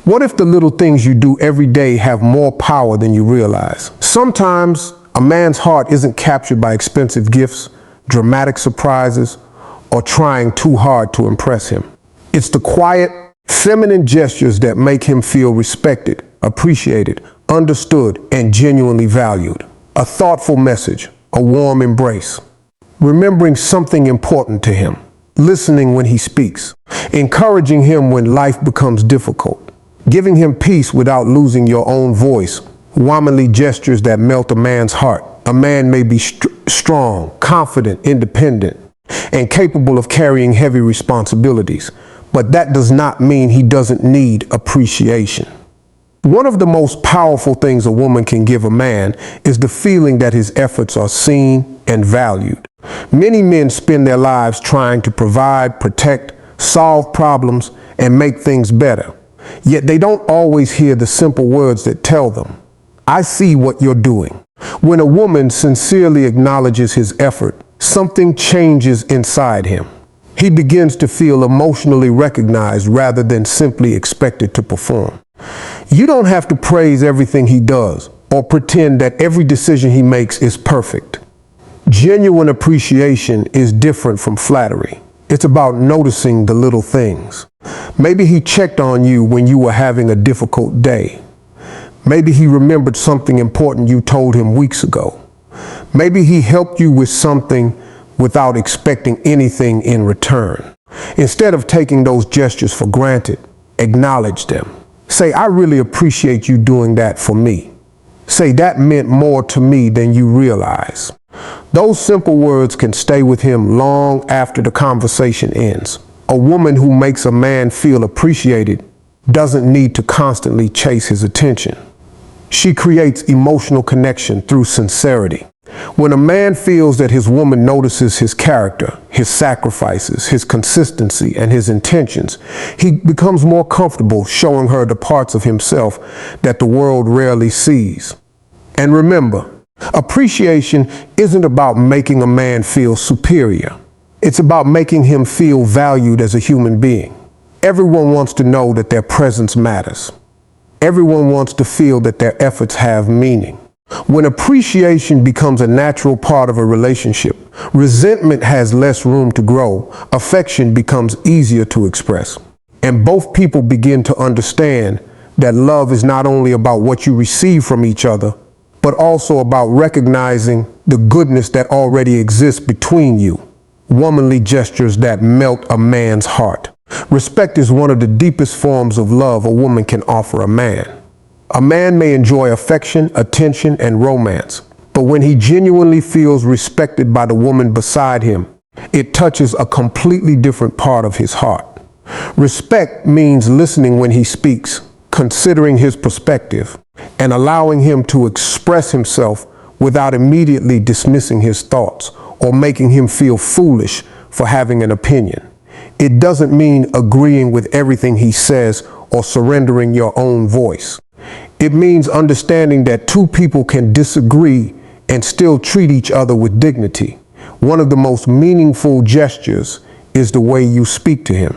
What if the little things you do every day have more power than you realize? Sometimes a man's heart isn't captured by expensive gifts, dramatic surprises, or trying too hard to impress him. It's the quiet, feminine gestures that make him feel respected, appreciated, understood, and genuinely valued. A thoughtful message, a warm embrace, remembering something important to him, listening when he speaks, encouraging him when life becomes difficult, giving him peace without losing your own voice. Womanly gestures that melt a man's heart. A man may be strong, confident, independent, and capable of carrying heavy responsibilities, but that does not mean he doesn't need appreciation. One of the most powerful things a woman can give a man is the feeling that his efforts are seen and valued. Many men spend their lives trying to provide, protect, solve problems, and make things better. Yet they don't always hear the simple words that tell them, "I see what you're doing." When a woman sincerely acknowledges his effort, something changes inside him. He begins to feel emotionally recognized rather than simply expected to perform. You don't have to praise everything he does or pretend that every decision he makes is perfect. Genuine appreciation is different from flattery. It's about noticing the little things. Maybe he checked on you when you were having a difficult day. Maybe he remembered something important you told him weeks ago. Maybe he helped you with something without expecting anything in return. Instead of taking those gestures for granted, acknowledge them. Say, "I really appreciate you doing that for me." Say, "That meant more to me than you realize." Those simple words can stay with him long after the conversation ends. A woman who makes a man feel appreciated doesn't need to constantly chase his attention. She creates emotional connection through sincerity. When a man feels that his woman notices his character, his sacrifices, his consistency, and his intentions, he becomes more comfortable showing her the parts of himself that the world rarely sees. And remember, appreciation isn't about making a man feel superior. It's about making him feel valued as a human being. Everyone wants to know that their presence matters. Everyone wants to feel that their efforts have meaning. When appreciation becomes a natural part of a relationship, resentment has less room to grow, affection becomes easier to express, and both people begin to understand that love is not only about what you receive from each other, but also about recognizing the goodness that already exists between you. Womanly gestures that melt a man's heart. Respect is one of the deepest forms of love a woman can offer a man. A man may enjoy affection, attention, and romance, but when he genuinely feels respected by the woman beside him, it touches a completely different part of his heart. Respect means listening when he speaks, considering his perspective, and allowing him to express himself without immediately dismissing his thoughts or making him feel foolish for having an opinion. It doesn't mean agreeing with everything he says or surrendering your own voice. It means understanding that two people can disagree and still treat each other with dignity. One of the most meaningful gestures is the way you speak to him,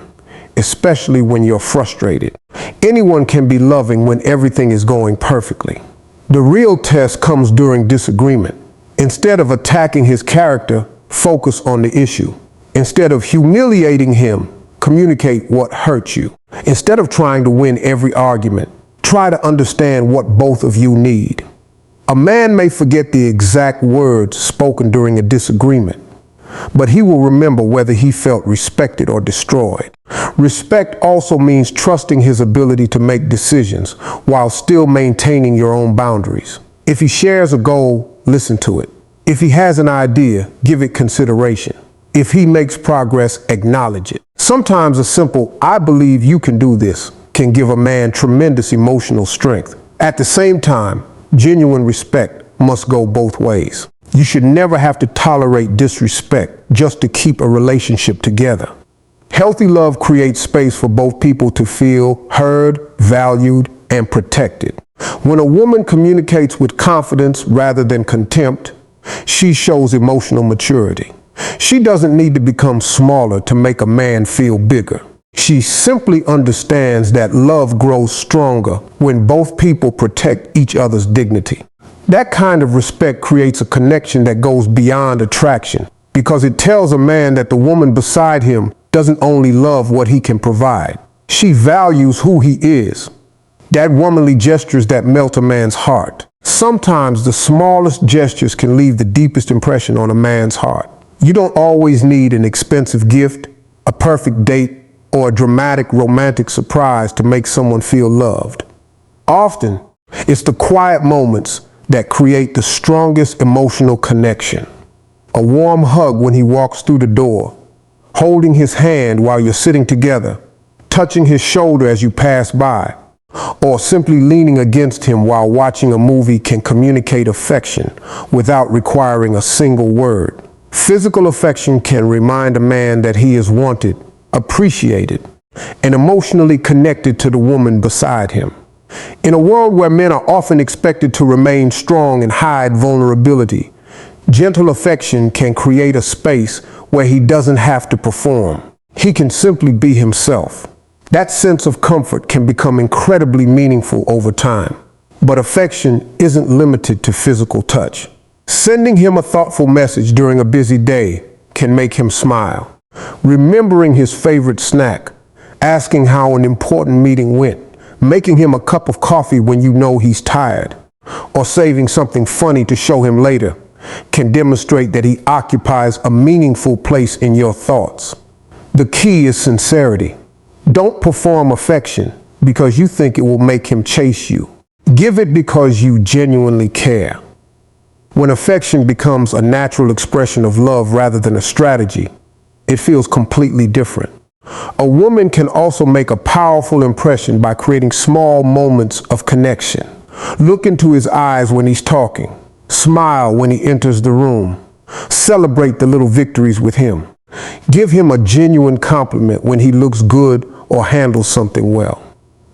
especially when you're frustrated. Anyone can be loving when everything is going perfectly. The real test comes during disagreement. Instead of attacking his character, focus on the issue. Instead of humiliating him, communicate what hurts you. Instead of trying to win every argument, try to understand what both of you need. A man may forget the exact words spoken during a disagreement, but he will remember whether he felt respected or destroyed. Respect also means trusting his ability to make decisions while still maintaining your own boundaries. If he shares a goal, listen to it. If he has an idea, give it consideration. If he makes progress, acknowledge it. Sometimes a simple, "I believe you can do this," can give a man tremendous emotional strength. At the same time, genuine respect must go both ways. You should never have to tolerate disrespect just to keep a relationship together. Healthy love creates space for both people to feel heard, valued, and protected. When a woman communicates with confidence rather than contempt, she shows emotional maturity. She doesn't need to become smaller to make a man feel bigger. She simply understands that love grows stronger when both people protect each other's dignity. That kind of respect creates a connection that goes beyond attraction, because it tells a man that the woman beside him doesn't only love what he can provide. She values who he is. That womanly gestures that melt a man's heart. Sometimes the smallest gestures can leave the deepest impression on a man's heart. You don't always need an expensive gift, a perfect date, or a dramatic romantic surprise to make someone feel loved. Often, it's the quiet moments that create the strongest emotional connection. A warm hug when he walks through the door, holding his hand while you're sitting together, touching his shoulder as you pass by, or simply leaning against him while watching a movie can communicate affection without requiring a single word. Physical affection can remind a man that he is wanted, appreciated, and emotionally connected to the woman beside him. In a world where men are often expected to remain strong and hide vulnerability, gentle affection can create a space where he doesn't have to perform. He can simply be himself. That sense of comfort can become incredibly meaningful over time. But affection isn't limited to physical touch. Sending him a thoughtful message during a busy day can make him smile. Remembering his favorite snack, asking how an important meeting went, making him a cup of coffee when you know he's tired, or saving something funny to show him later can demonstrate that he occupies a meaningful place in your thoughts. The key is sincerity. Don't perform affection because you think it will make him chase you. Give it because you genuinely care. When affection becomes a natural expression of love rather than a strategy, it feels completely different. A woman can also make a powerful impression by creating small moments of connection. Look into his eyes when he's talking. Smile when he enters the room. Celebrate the little victories with him. Give him a genuine compliment when he looks good or handles something well.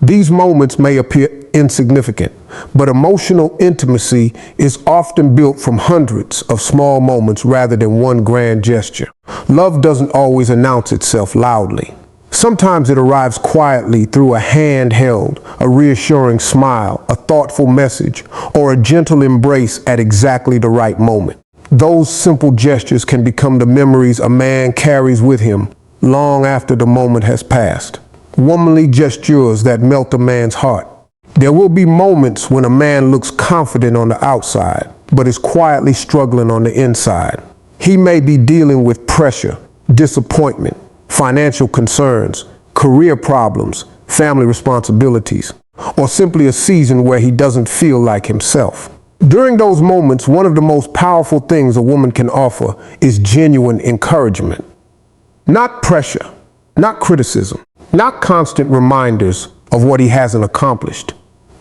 These moments may appear insignificant, but emotional intimacy is often built from hundreds of small moments rather than one grand gesture. Love doesn't always announce itself loudly. Sometimes it arrives quietly through a hand held, a reassuring smile, a thoughtful message, or a gentle embrace at exactly the right moment. Those simple gestures can become the memories a man carries with him long after the moment has passed. Womanly gestures that melt a man's heart. There will be moments when a man looks confident on the outside, but is quietly struggling on the inside. He may be dealing with pressure, disappointment, financial concerns, career problems, family responsibilities, or simply a season where he doesn't feel like himself. During those moments, one of the most powerful things a woman can offer is genuine encouragement. Not pressure, not criticism, not constant reminders of what he hasn't accomplished.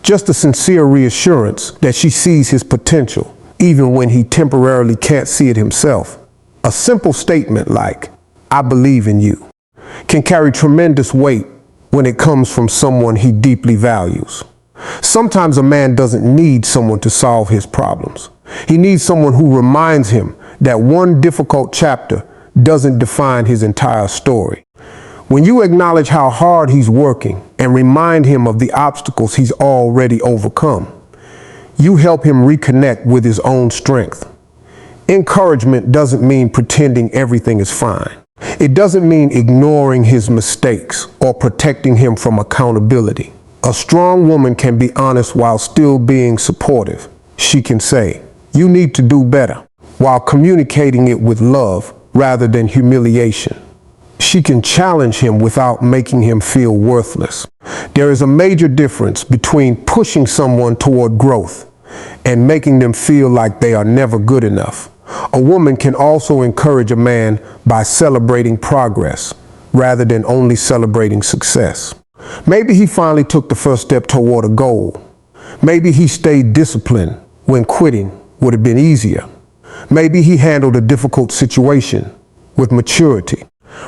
Just a sincere reassurance that she sees his potential, even when he temporarily can't see it himself. A simple statement like, "I believe in you," can carry tremendous weight when it comes from someone he deeply values. Sometimes a man doesn't need someone to solve his problems. He needs someone who reminds him that one difficult chapter doesn't define his entire story. When you acknowledge how hard he's working and remind him of the obstacles he's already overcome, you help him reconnect with his own strength. Encouragement doesn't mean pretending everything is fine. It doesn't mean ignoring his mistakes or protecting him from accountability. A strong woman can be honest while still being supportive. She can say, "You need to do better," while communicating it with love rather than humiliation. She can challenge him without making him feel worthless. There is a major difference between pushing someone toward growth and making them feel like they are never good enough. A woman can also encourage a man by celebrating progress rather than only celebrating success. Maybe he finally took the first step toward a goal. Maybe he stayed disciplined when quitting would have been easier. Maybe he handled a difficult situation with maturity.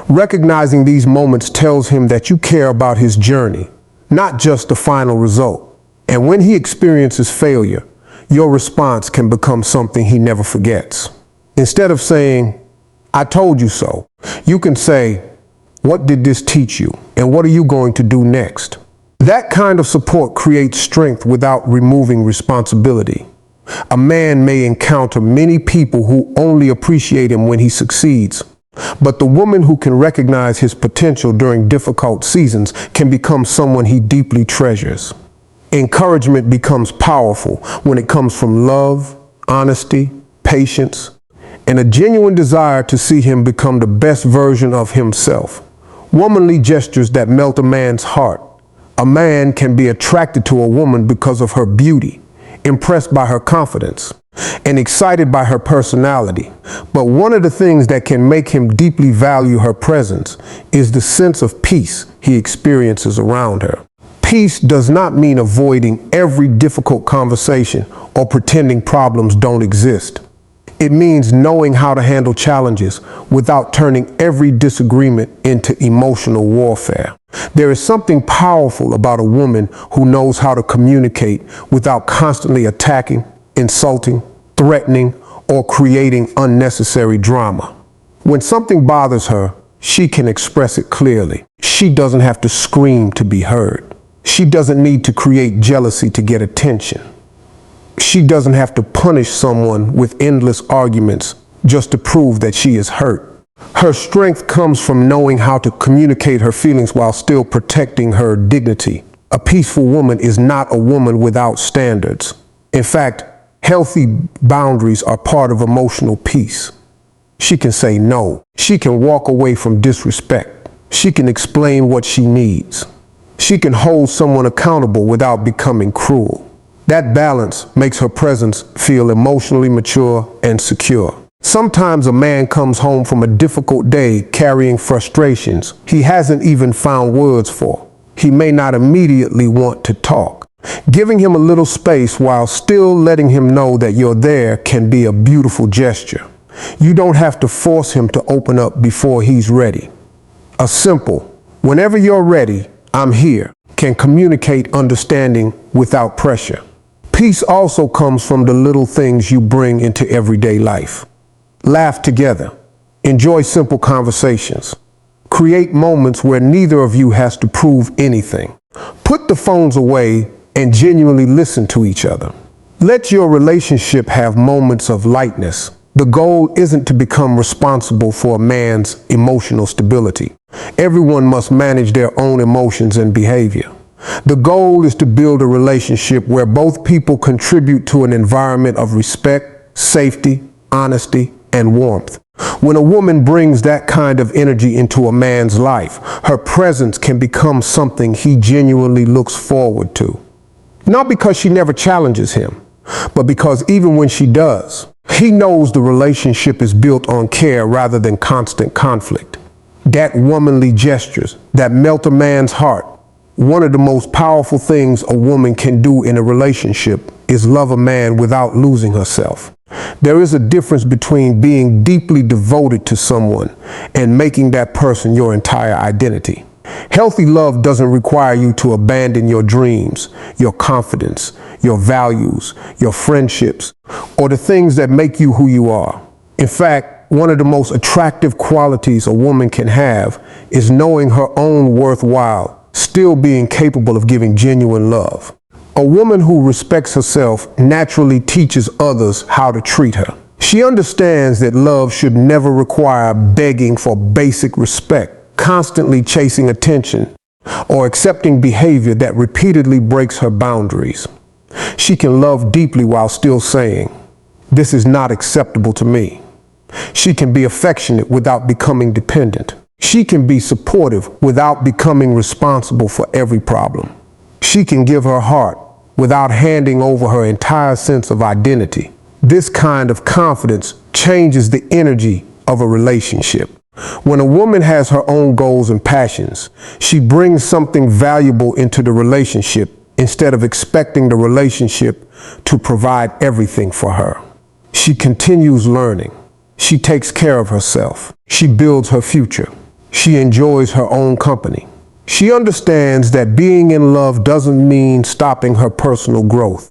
Recognizing these moments tells him that you care about his journey, not just the final result. And when he experiences failure, your response can become something he never forgets. Instead of saying, "I told you so," you can say, What did this teach you? And what are you going to do next? That kind of support creates strength without removing responsibility. A man may encounter many people who only appreciate him when he succeeds, but the woman who can recognize his potential during difficult seasons can become someone he deeply treasures. Encouragement becomes powerful when it comes from love, honesty, patience, and a genuine desire to see him become the best version of himself. Womanly gestures that melt a man's heart. A man can be attracted to a woman because of her beauty, impressed by her confidence, and excited by her personality. But one of the things that can make him deeply value her presence is the sense of peace he experiences around her. Peace does not mean avoiding every difficult conversation or pretending problems don't exist. It means knowing how to handle challenges without turning every disagreement into emotional warfare. There is something powerful about a woman who knows how to communicate without constantly attacking, insulting, threatening, or creating unnecessary drama. When something bothers her, she can express it clearly. She doesn't have to scream to be heard. She doesn't need to create jealousy to get attention. She doesn't have to punish someone with endless arguments just to prove that she is hurt. Her strength comes from knowing how to communicate her feelings while still protecting her dignity. A peaceful woman is not a woman without standards. In fact, healthy boundaries are part of emotional peace. She can say no. She can walk away from disrespect. She can explain what she needs. She can hold someone accountable without becoming cruel. That balance makes her presence feel emotionally mature and secure. Sometimes a man comes home from a difficult day carrying frustrations he hasn't even found words for. He may not immediately want to talk. Giving him a little space while still letting him know that you're there can be a beautiful gesture. You don't have to force him to open up before he's ready. A simple, "Whenever you're ready, I'm here," can communicate understanding without pressure. Peace also comes from the little things you bring into everyday life. Laugh together. Enjoy simple conversations. Create moments where neither of you has to prove anything. Put the phones away and genuinely listen to each other. Let your relationship have moments of lightness. The goal isn't to become responsible for a man's emotional stability. Everyone must manage their own emotions and behavior. The goal is to build a relationship where both people contribute to an environment of respect, safety, honesty, and warmth. When a woman brings that kind of energy into a man's life, her presence can become something he genuinely looks forward to. Not because she never challenges him, but because even when she does, he knows the relationship is built on care rather than constant conflict. That womanly gestures that melt a man's heart. One of the most powerful things a woman can do in a relationship is love a man without losing herself. There is a difference between being deeply devoted to someone and making that person your entire identity. Healthy love doesn't require you to abandon your dreams, your confidence, your values, your friendships, or the things that make you who you are. In fact, one of the most attractive qualities a woman can have is knowing her own worthwhile, still being capable of giving genuine love. A woman who respects herself naturally teaches others how to treat her. She understands that love should never require begging for basic respect, constantly chasing attention, or accepting behavior that repeatedly breaks her boundaries. She can love deeply while still saying, "This is not acceptable to me." She can be affectionate without becoming dependent. She can be supportive without becoming responsible for every problem. She can give her heart without handing over her entire sense of identity. This kind of confidence changes the energy of a relationship. When a woman has her own goals and passions, she brings something valuable into the relationship instead of expecting the relationship to provide everything for her. She continues learning. She takes care of herself. She builds her future. She enjoys her own company. She understands that being in love doesn't mean stopping her personal growth.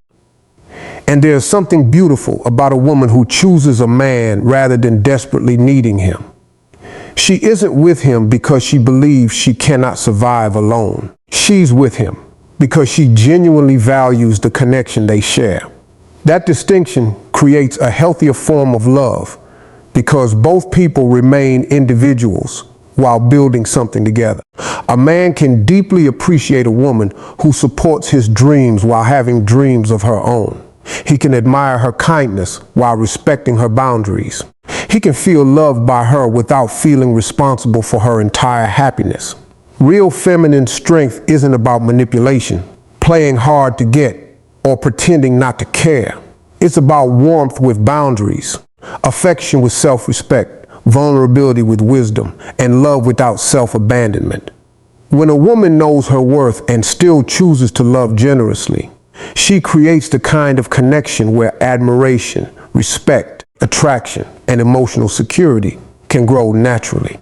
And there's something beautiful about a woman who chooses a man rather than desperately needing him. She isn't with him because she believes she cannot survive alone. She's with him because she genuinely values the connection they share. That distinction creates a healthier form of love because both people remain individuals while building something together. A man can deeply appreciate a woman who supports his dreams while having dreams of her own. He can admire her kindness while respecting her boundaries. He can feel loved by her without feeling responsible for her entire happiness. Real feminine strength isn't about manipulation, playing hard to get, or pretending not to care. It's about warmth with boundaries, affection with self-respect, vulnerability with wisdom, and love without self-abandonment. When a woman knows her worth and still chooses to love generously, she creates the kind of connection where admiration, respect, attraction, and emotional security can grow naturally.